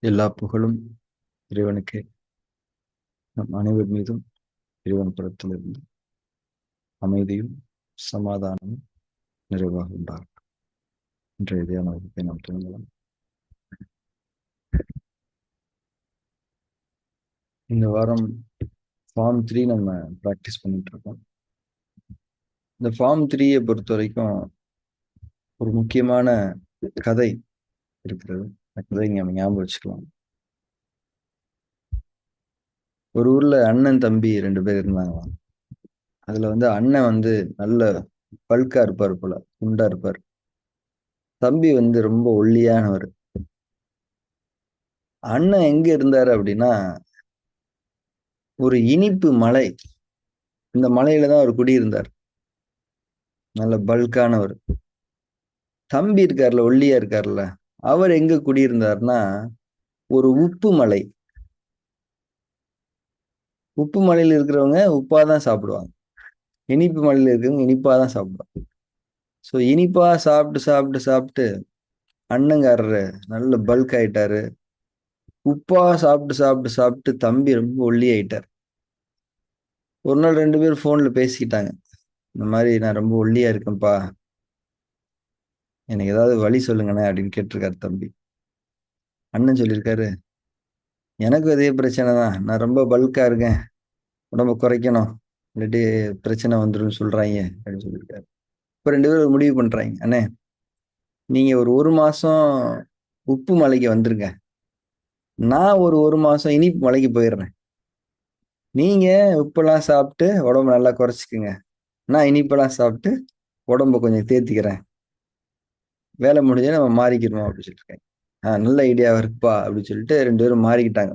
எல்லா புகழும் இறைவனுக்கே. நம் அனைவர் மீதும் இறைவன் புறத்திலிருந்து அமைதியும் சமாதானமும் நிறைவாக உண்டாகும். இன்றைய தியான வகுப்பை நாம் தொடங்கலாம். இந்த வாரம் ஃபார்ம் 3 நம்ம ப்ராக்டிஸ் பண்ணிட்டு இருக்கோம். இந்த ஃபார்ம் 3யை பொறுத்த வரைக்கும் ஒரு முக்கியமான கதை இருக்கிறது. அந்த கதை நம்ம ஞாபகம் வச்சுக்கலாம். ஒரு ஊர்ல அண்ணன் தம்பி 2 பேர் இருந்தாங்களாம். அதுல அண்ணன் நல்ல பல்கா இருப்பார், போல குண்டா இருப்பார். தம்பி ரொம்ப ஒல்லியானவர். அண்ணன் எங்க இருந்தாரு அப்படின்னா, ஒரு இனிப்பு மலை, இந்த மலையில தான் அவர் குடியிருந்தார். நல்ல பல்கானவர். தம்பி இருக்கார்ல, ஒல்லியா இருக்கார்ல, அவர் எங்க குடியிருந்தார்னா ஒரு உப்பு மலை. உப்பு மலையில இருக்கிறவங்க உப்பாதான் சாப்பிடுவாங்க, இனிப்பு மலையில இருக்கிறவங்க இனிப்பாதான் சாப்பிடுவாங்க. ஸோ இனிப்பா சாப்பிட்டு சாப்பிட்டு சாப்பிட்டு அண்ணங்காரரு நல்ல பல்க் ஆயிட்டாரு. உப்பா சாப்பிட்டு சாப்பிட்டு சாப்பிட்டு தம்பி ரொம்ப ஒல்லி ஆயிட்டார். ஒரு நாள் 2 பேரும் போன்ல பேசிக்கிட்டாங்க. இந்த மாதிரி நான் ரொம்ப ஒல்லியா இருக்கேன்ப்பா, எனக்கு ஏதாவது வழி சொல்லுங்கண்ணே அப்படின்னு கேட்டிருக்காரு தம்பி. அண்ணன் சொல்லியிருக்காரு, எனக்கும் அதே பிரச்சனை தான், நான் ரொம்ப பல்கா இருக்கேன், உடம்ப குறைக்கணும், இல்லாட்டி பிரச்சனை வந்துடும் சொல்றாங்க அப்படின்னு சொல்லியிருக்காரு. இப்போ 2 பேரும் ஒரு முடிவு பண்றாங்க, அண்ணே நீங்க ஒரு மாசம் உப்பு மலைக்கு வந்துருங்க, நான் ஒரு மாசம் இனிப்பு மலைக்கு போயிடுறேன். நீங்க உப்பெல்லாம் சாப்பிட்டு உடம்பு நல்லா குறைச்சிக்குங்க, நான் இனிப்பெல்லாம் சாப்பிட்டு உடம்ப கொஞ்சம் தேத்திக்கிறேன், வேலை முடிஞ்சா நம்ம மாறிக்கிறோம் அப்படின்னு சொல்லியிருக்காங்க. நல்ல ஐடியாவா இருக்குப்பா அப்படின்னு சொல்லிட்டு 2 பேரும் மாறிக்கிட்டாங்க.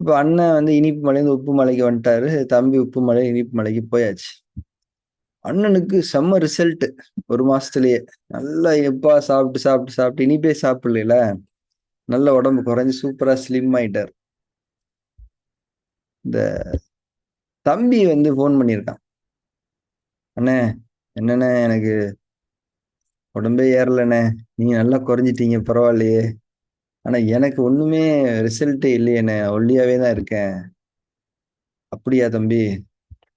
இப்போ அண்ணன் இனிப்பு மலையிருந்து உப்பு மலைக்கு வந்துட்டாரு. தம்பி உப்பு மலை இனிப்பு மலைக்கு போயாச்சு. அண்ணனுக்கு செம்ம ரிசல்ட். ஒரு மாசத்துலயே நல்லா இனிப்பா சாப்பிட்டு சாப்பிட்டு சாப்பிட்டு இனிப்பே சாப்பிடல, நல்ல உடம்பு குறைஞ்சு சூப்பரா ஸ்லிம் ஆயிட்டார். இந்த தம்பி போன் பண்ணியிருக்கான், அண்ணே என்னண்ணே எனக்கு உடம்பே ஏறலண்ணே, நீங்க நல்லா குறைஞ்சிட்டீங்க பரவாயில்லையே, ஆனா எனக்கு ஒண்ணுமே ரிசல்ட்டே இல்லையேண்ணே, ஒல்லியாவே தான் இருக்கேன். அப்படியா தம்பி,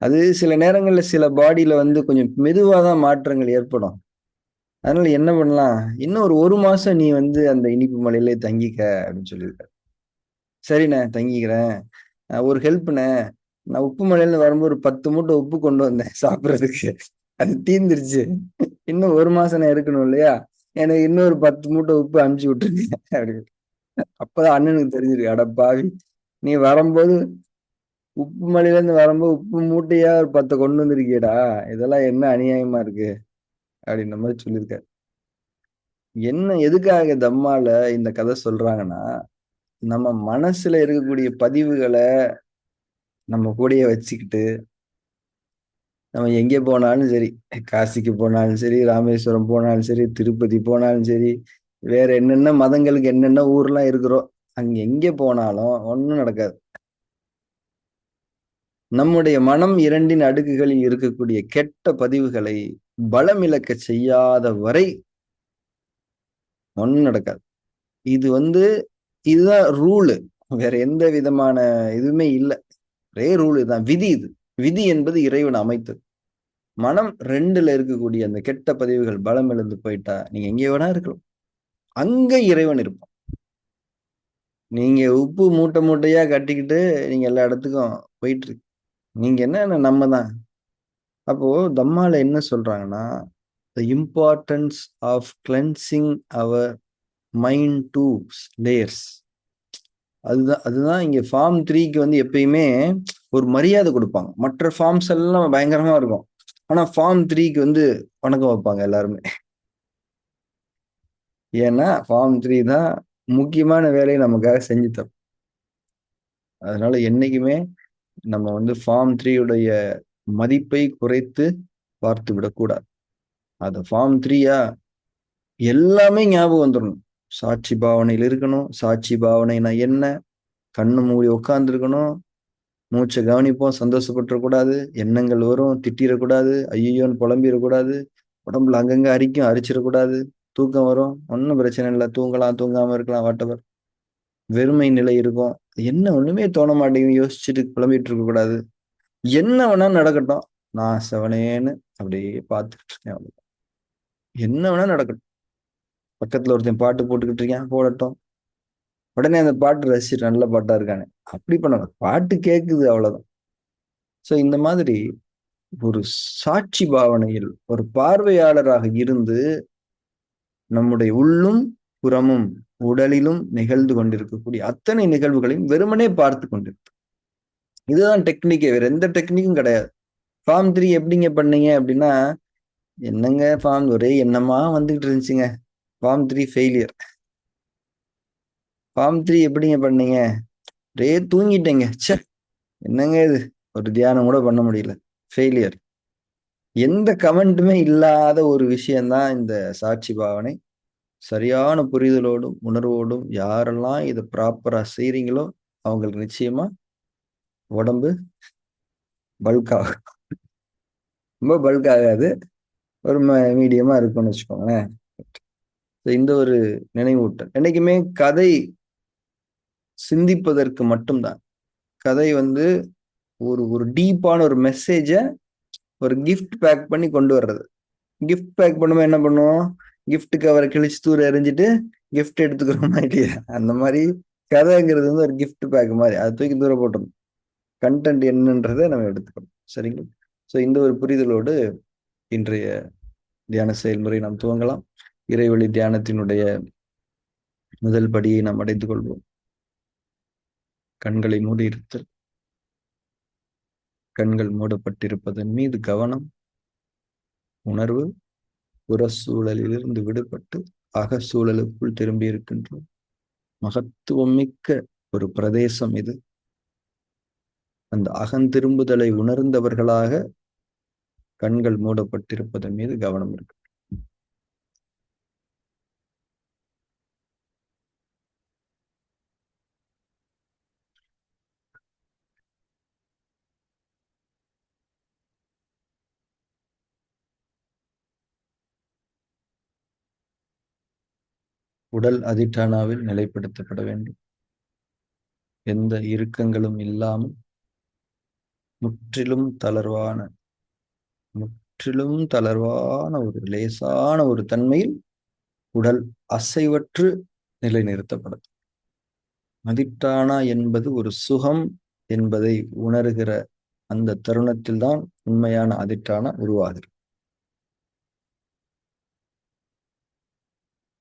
அது சில நேரங்கள்ல சில பாடியில கொஞ்சம் மெதுவாதான் மாற்றங்கள் ஏற்படும். அதனால என்ன பண்ணலாம், இன்னும் ஒரு மாசம் நீ அந்த இனிப்பு மலையிலே தங்கிக்க அப்படின்னு சொல்லியிருக்காரு. சரிண்ணே தங்கிக்கிறேன். ஒரு ஹெல்ப்ண்ணே, நான் உப்பு மலையில வரும்போது ஒரு 10 மூட்டை உப்பு கொண்டு வந்தேன் சாப்பிட்றதுக்கு, அது தீந்துருச்சு, இன்னும் ஒரு மாசம் நான் இருக்கணும் இல்லையா, எனக்கு இன்னொரு 10 மூட்டை உப்பு அனுப்பிச்சு விட்டுருங்க அப்படின்னு. அப்பதான் அண்ணனுக்கு தெரிஞ்சிருக்கு, அட பாவி, நீ வரும்போது உப்பு மலையில இருந்து வரும்போது உப்பு மூட்டையா ஒரு 10 கொண்டு வந்திருக்கியடா, இதெல்லாம் என்ன அநியாயமா இருக்கு அப்படின்ற மாதிரி சொல்லியிருக்காரு. என்ன எதுக்காக தம்மால இந்த கதை சொல்றாங்கன்னா, நம்ம மனசுல இருக்கக்கூடிய பதிவுகளை நம்ம கூடயே வச்சுக்கிட்டு நம்ம எங்கே போனாலும் சரி, காசிக்கு போனாலும் சரி, ராமேஸ்வரம் போனாலும் சரி, திருப்பதி போனாலும் சரி, வேற என்னென்ன மதங்களுக்கு என்னென்ன ஊர்லாம் இருக்கிறோம், அங்க எங்கே போனாலும் ஒன்றும் நடக்காது. நம்முடைய மனம் 2 அடுக்குகளில் இருக்கக்கூடிய கெட்ட பதிவுகளை பலம் இழக்க செய்யாத வரை ஒன்றும் நடக்காது. இது இதுதான் ரூலு, வேற எந்த விதமான இதுவுமே இல்லை. ஒரே ரூல் தான், விதி. இது விதி என்பது இறைவன் அமைத்தது. மனம் 2ல இருக்கக்கூடிய அந்த கெட்ட பதிவுகள் பலம் இழந்து போயிட்டா நீங்க எங்கே வேணா இருக்கலாம், அங்க இறைவன் இருப்பான். நீங்க உப்பு மூட்டை மூட்டையா கட்டிக்கிட்டு நீங்க எல்லா இடத்துக்கும் போயிட்டு இருக்கு, நீங்க என்ன நம்ம தான். அப்போ தம்மால என்ன சொல்றாங்கன்னா, the importance of cleansing our mind to layers. அதுதான் இங்க ஃபார்ம் 3க்கு எப்பயுமே ஒரு மரியாதை கொடுப்பாங்க. மற்ற ஃபார்ம்ஸ் எல்லாம் பயங்கரமா இருக்கும், ஆனா ஃபார்ம் 3க்கு வணக்கம் வைப்பாங்க எல்லாருமே. ஏன்னா ஃபார்ம் 3 தான் முக்கியமான வேலையை நமக்காக செஞ்சு தரும். அதனால என்னைக்குமே நம்ம ஃபார்ம் 3 உடைய மதிப்பை குறைத்து பார்த்து விடக்கூடாது. அது ஃபார்ம் 3யா எல்லாமே ஞாபகம் வந்துடணும். சாட்சி பாவனையில் இருக்கணும். சாட்சி பாவனைனா என்ன, கண்ணு மூடி உட்கார்ந்து இருக்கணும், மூச்சை கவனிப்போம், சந்தோஷப்பட்டுறக்கூடாது, எண்ணங்கள் வரும், திட்டிடக்கூடாது, ஐயோன்னு புலம்பிடக்கூடாது, உடம்புல அங்கங்க அரிக்கும், அரிச்சிடக்கூடாது, தூக்கம் வரும், ஒன்றும் பிரச்சனை இல்லை, தூங்கலாம், தூங்காம இருக்கலாம், வாட்டவர். வெறுமை நிலை இருக்கும். என்ன ஒண்ணுமே தோண மாட்டேங்குது, யோசிச்சுட்டு புலம்பிட்டு இருக்க கூடாது. என்ன வேணா நடக்கட்டும், நான் செவனேன்னு அப்படியே பார்த்துக்கிட்டு இருக்கேன். அவ்வளவுதான். என்ன வேணா நடக்கட்டும். பக்கத்துல ஒருத்தன் பாட்டு போட்டுக்கிட்டு இருக்கேன், போடட்டும். உடனே அந்த பாட்டு ரசிச்சு நல்ல பாட்டா இருக்கானே, அப்படி பண்ணணும். பாட்டு கேட்குது, அவ்வளவுதான். சோ இந்த மாதிரி ஒரு சாட்சி பாவனையில் ஒரு பார்வையாளராக இருந்து நம்முடைய உள்ளும் புறமும் உடலிலும் நிகழ்ந்து கொண்டிருக்கக்கூடிய அத்தனை நிகழ்வுகளையும் வெறுமனே பார்த்து கொண்டிருக்கு. இதுதான் டெக்னிக்கே, வேற எந்த டெக்னிக்கும் கிடையாது. ஃபார்ம் 3 எப்படிங்க பண்ணீங்க அப்படின்னா, என்னங்க ஃபார்ம் ஒரே எண்ணமா வந்துகிட்டு இருந்துச்சுங்க. Form 3 failure. ஃபார்ம் 3 எப்படிங்க பண்ணீங்க? ஒரே தூங்கிட்டேங்க. ச்சே, என்னங்க இது, ஒரு தியானம் கூட பண்ண முடியல. ஃபெயிலியர். எந்த கமெண்ட்டுமே இல்லாத ஒரு விஷயம்தான் இந்த சாட்சி பாவனை. சரியான புரிதலோடும் உணர்வோடும் யாரெல்லாம் இதை ப்ராப்பரா செய்றீங்களோ அவங்களுக்கு நிச்சயமா உடம்பு பல்க் ஆகும். ரொம்ப பல்க் ஆகாது, ஒரு மீடியமா இருக்கும்னு வச்சுக்கோங்களேன். இந்த ஒரு நினைவூட்டல். என்னைக்குமே கதை சிந்திப்பதற்கு மட்டும்தான். கதை வந்து ஒரு ஒரு டீப்பான ஒரு மெசேஜ ஒரு கிஃப்ட் பேக் பண்ணி கொண்டு வர்றது. கிஃப்ட் பேக் பண்ணும்போது என்ன பண்ணுவோம்? கிஃப்ட் கவரை கிழிச்சு தூர எறிஞ்சிட்டு கிஃப்ட் எடுத்துக்கிறோமா இல்லையா? அந்த மாதிரி கதைங்கிறது வந்து ஒரு கிஃப்ட் பேக் மாதிரி, அதை தூக்கி தூர போட்டோம். கண்டென்ட் என்னன்றதை நம்ம எடுத்துக்கணும். சரிங்களா? ஸோ இந்த ஒரு புரிதலோடு இன்றைய தியான செயல்முறை நாம் துவங்கலாம். இறைவழி தியானத்தினுடைய முதல் படியை நாம் அடைந்து கொள்வோம். கண்களை மூடி இருத்தல். கண்கள் மூடப்பட்டிருப்பதன் மீது கவனம். உணர்வு. புற சூழலிலிருந்து விடுபட்டு அக சூழலுக்குள் திரும்பி இருக்கின்றோம். மகத்துவம் மிக்க ஒரு பிரதேசம் இது. அந்த அகந்திரும்புதலை உணர்ந்தவர்களாக கண்கள் மூடப்பட்டிருப்பதன் மீது கவனம் இருக்கு. உடல் அதிஷ்டானாவில் நிலைப்படுத்தப்பட வேண்டும். எந்த இறுக்கங்களும் இல்லாமல் முற்றிலும் தளர்வான முற்றிலும் தளர்வான ஒரு லேசான ஒரு தன்மையில் உடல் அசைவற்று நிலைநிறுத்தப்படும். அதிஷ்டானா என்பது ஒரு சுகம் என்பதை உணர்கிற அந்த தருணத்தில் தான் உண்மையான அதிஷ்டானா உருவாகிறது.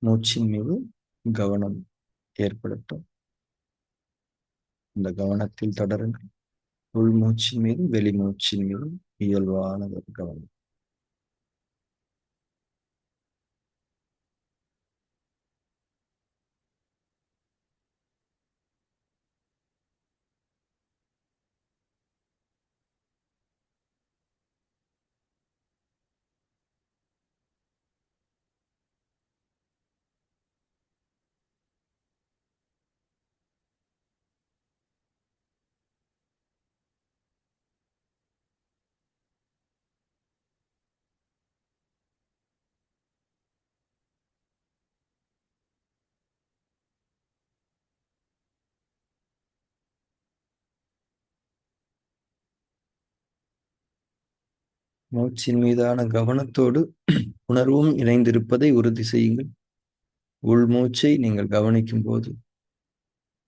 மூச்சின் மீது கவனம் ஏற்படுத்தும். இந்த கவனத்தில் தொடருங்கள். உள்மூச்சின் மீது வெளிமூச்சின் மீது இயல்பான ஒரு கவனம். மூச்சின் மீதான கவனத்தோடு உணர்வும் இணைந்திருப்பதை உறுதி செய்யுங்கள். உள்மூச்சை நீங்கள் கவனிக்கும் போது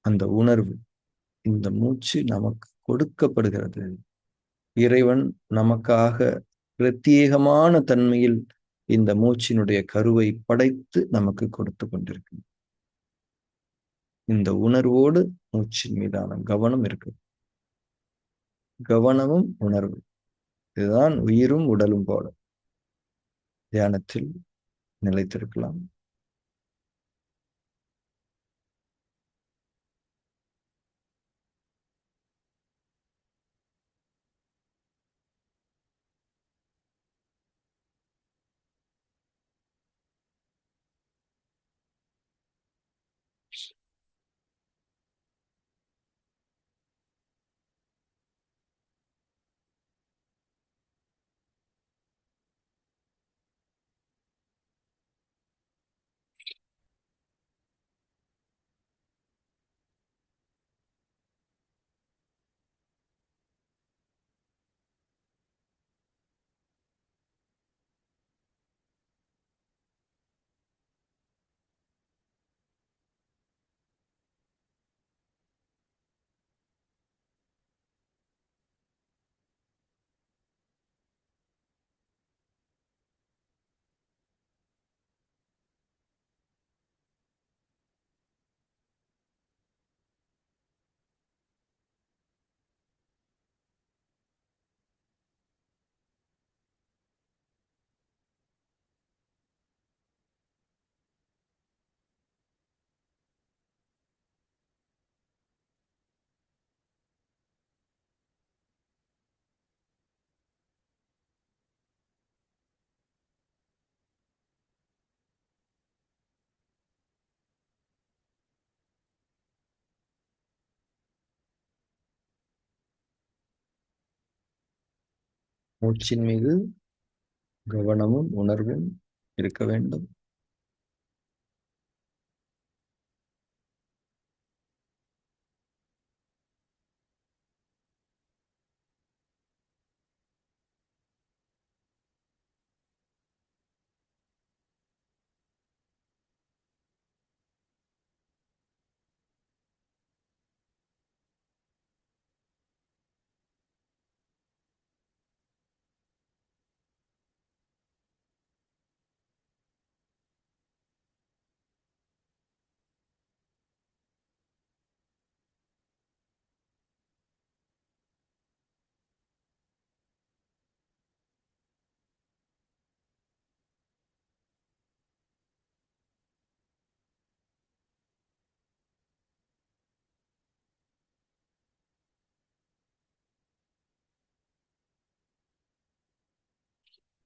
அந்த உணர்வு, இந்த மூச்சு நமக்கு கொடுக்கப்படுகிறது. இறைவன் நமக்காக பிரத்யேகமான தன்மையில் இந்த மூச்சினுடைய கருவை படைத்து நமக்கு கொடுத்து கொண்டிருக்கு. இந்த உணர்வோடு மூச்சின் மீதான கவனம் இருக்கு. கவனமும் உணர்வு, இதுதான் உயிரும் உடலும் போல. தியானத்தில் நிலைத்திருக்கலாம். மூச்சின் மீது கவனமும் உணர்வும் இருக்க வேண்டும்.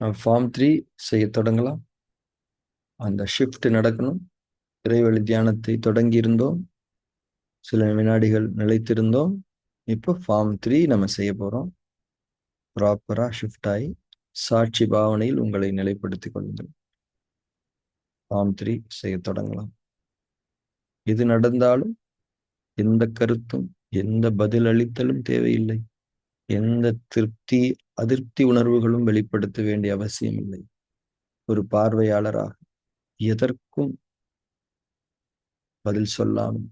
ஃபார்ம் 3 செய்ய தொடங்கலாம். அந்த ஷிஃப்ட் நடக்கணும். இறைவழி தியானத்தை தொடங்கி இருந்தோம், சில வினாடிகள் நிலைத்திருந்தோம். இப்போ ஃபார்ம் 3 நம்ம செய்ய போறோம். ப்ராப்பரா ஷிஃப்ட் ஆகி சாட்சி பாவனையில் உங்களை நிலைப்படுத்திக் கொள்ளுங்கள். ஃபார்ம் 3 செய்ய தொடங்கலாம். எது நடந்தாலும் எந்த கருத்தும் எந்த பதில் அளித்தலும் தேவையில்லை. எந்த திருப்தி அதிருப்தி உணர்வுகளும் வெளிப்படுத்த வேண்டிய அவசியம் இல்லை. ஒரு பார்வையாளராக எதற்கும் பதில் சொல்லாமல்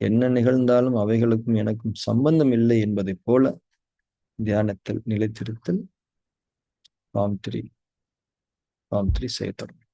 என்ன நிகழ்ந்தாலும் அவைகளுக்கும் எனக்கும் சம்பந்தம் இல்லை என்பதைப் போல தியானத்தில் நிலைத்திருத்தல். ஃபார்ம் 3 செய்ய தொடங்கும்.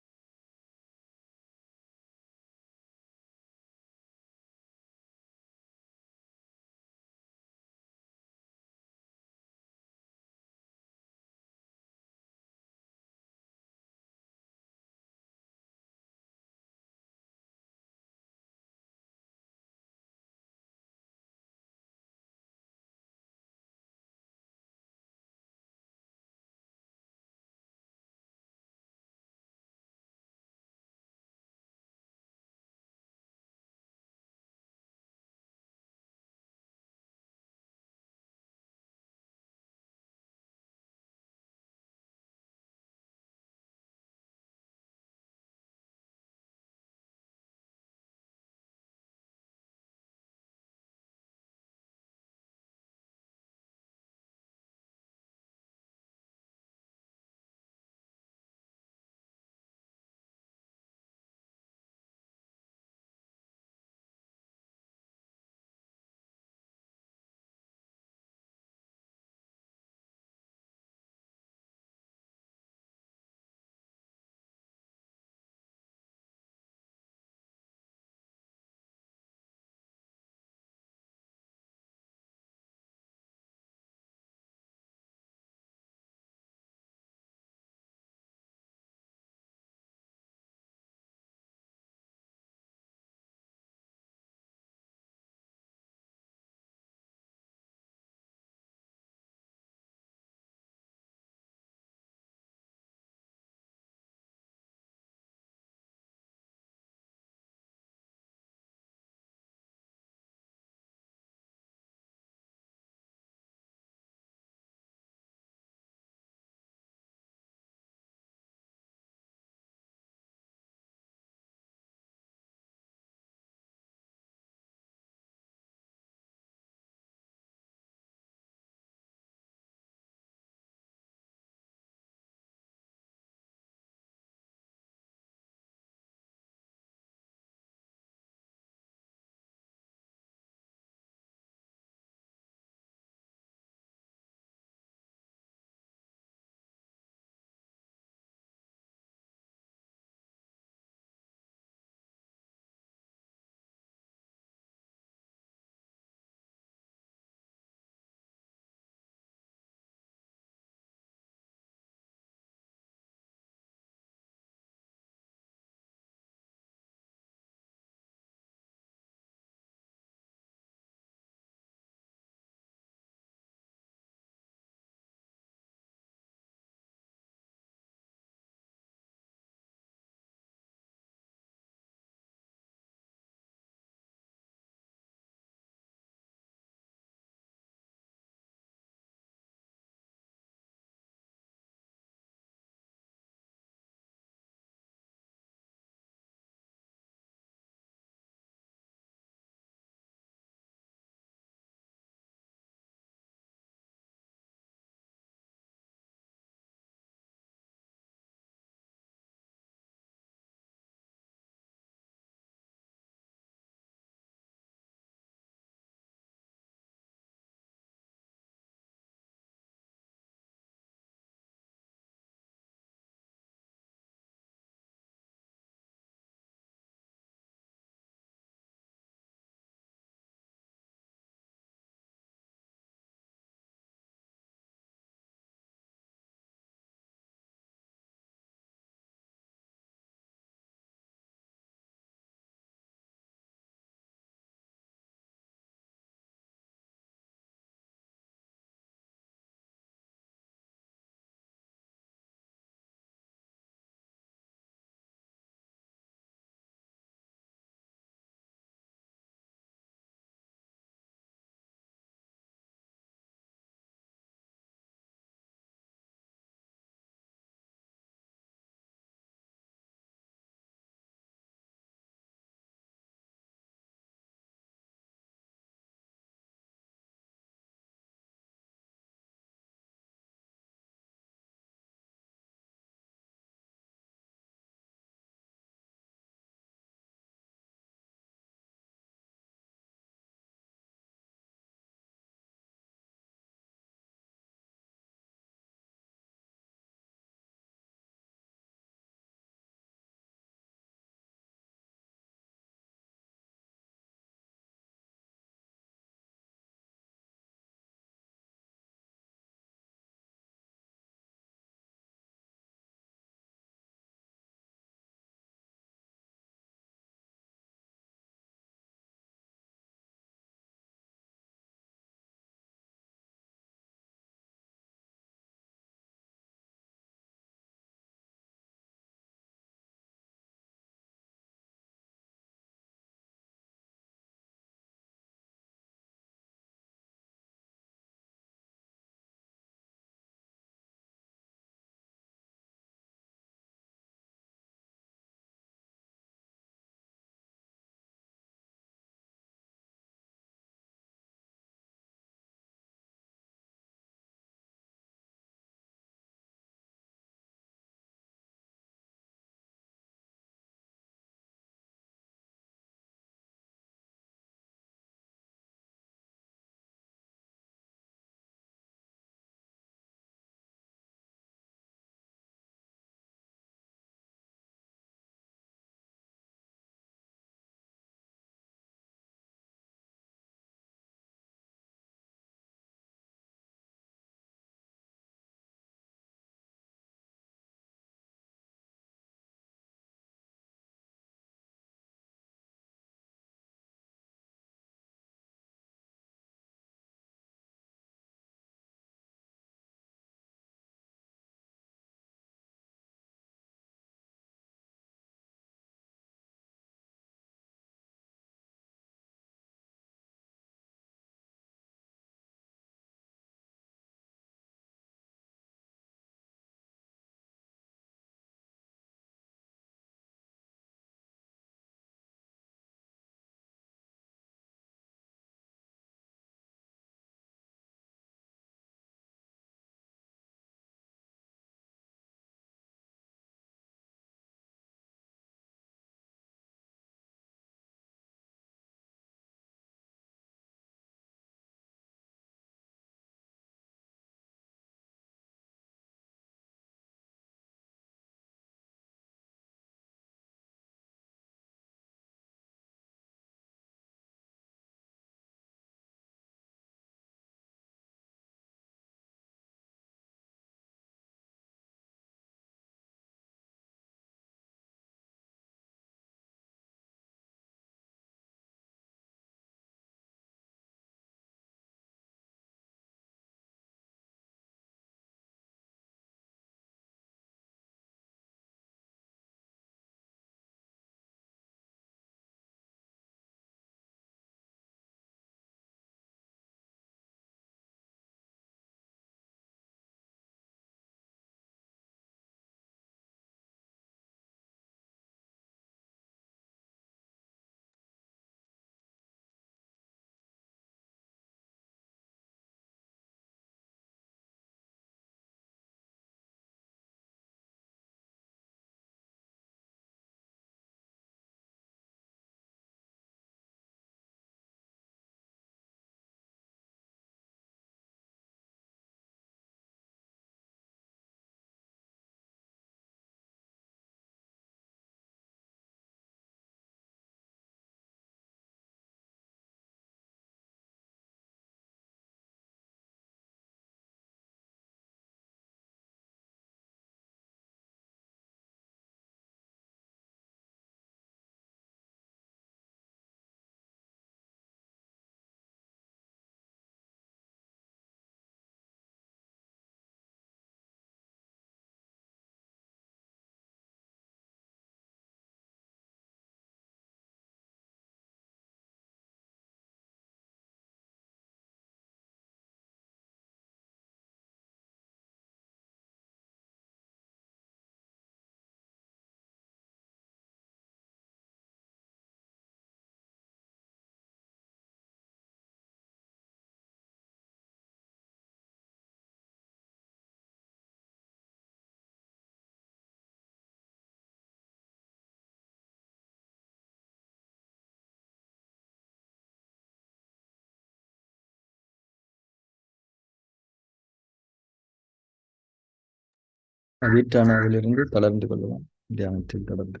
வீட்டானதிலிருந்து தளர்ந்து கொள்ளலாம். தியானத்தில் தொடர்ந்து.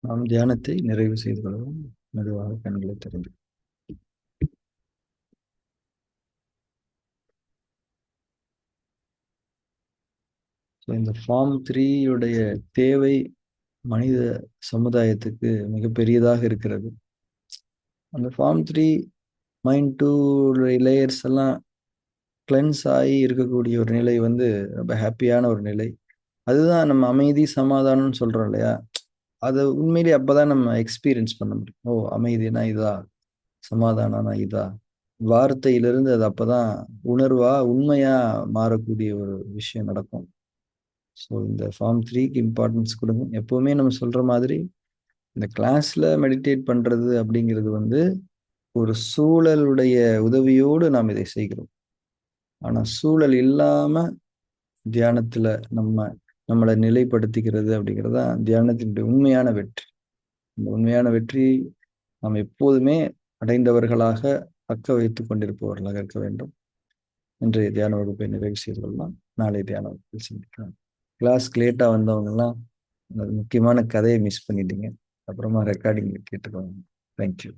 நாம் தியானத்தை நிறைவு செய்து கொள்ளவும் மெதுவாக கண்களை திறந்து. இந்த ஃபார்ம் 3 உடைய தேவை மனித சமுதாயத்துக்கு மிகப்பெரியதாக இருக்கிறது. அந்த ஃபார்ம் 3 மைண்ட் 2 லேயர்ஸ் எல்லாம் கிளென்ஸ் ஆகி இருக்கக்கூடிய ஒரு நிலை வந்து ரொம்ப ஹாப்பியான ஒரு நிலை. அதுதான் நம்ம அமைதி சமாதானம்னு சொல்றோம் இல்லையா? அதை உண்மையிலேயே அப்பதான் நம்ம எக்ஸ்பீரியன்ஸ் பண்ண முடியும். ஓ, அமைதினா இதா, சமாதானம்னா இதா. வார்த்தையிலிருந்து அது அப்பதான் உணர்வா உண்மையா மாறக்கூடிய ஒரு விஷயம் நடக்கும். ஸோ இந்த ஃபார்ம் 3க்கு இம்பார்ட்டன்ஸ் கொடுங்க. எப்பவுமே நம்ம சொல்ற மாதிரி இந்த கிளாஸ்ல மெடிடேட் பண்றது அப்படிங்கிறது வந்து ஒரு சூழலுடைய உதவியோடு நாம் இதை செய்கிறோம். ஆனா சூழல் இல்லாம தியானத்துல நம்மளை நிலைப்படுத்திக்கிறது அப்படிங்கிறது தான் தியானத்தினுடைய உண்மையான வெற்றி. இந்த உண்மையான வெற்றி நாம் எப்போதுமே அடைந்தவர்களாக தக்க வைத்துக் கொண்டிருப்பவர்களாக இருக்க வேண்டும். இன்றைய தியான வகுப்பை நிறைவு செய்து கொள்ளலாம். நாளை தியான வகுப்பில் சந்திக்கலாம். கிளாஸ்க்கு லேட்டாக வந்தவங்கலாம் முக்கியமான கதையை மிஸ் பண்ணிட்டீங்க. அப்புறமா ரெக்கார்டிங் கேட்டுக்கோங்க. தேங்க்யூ.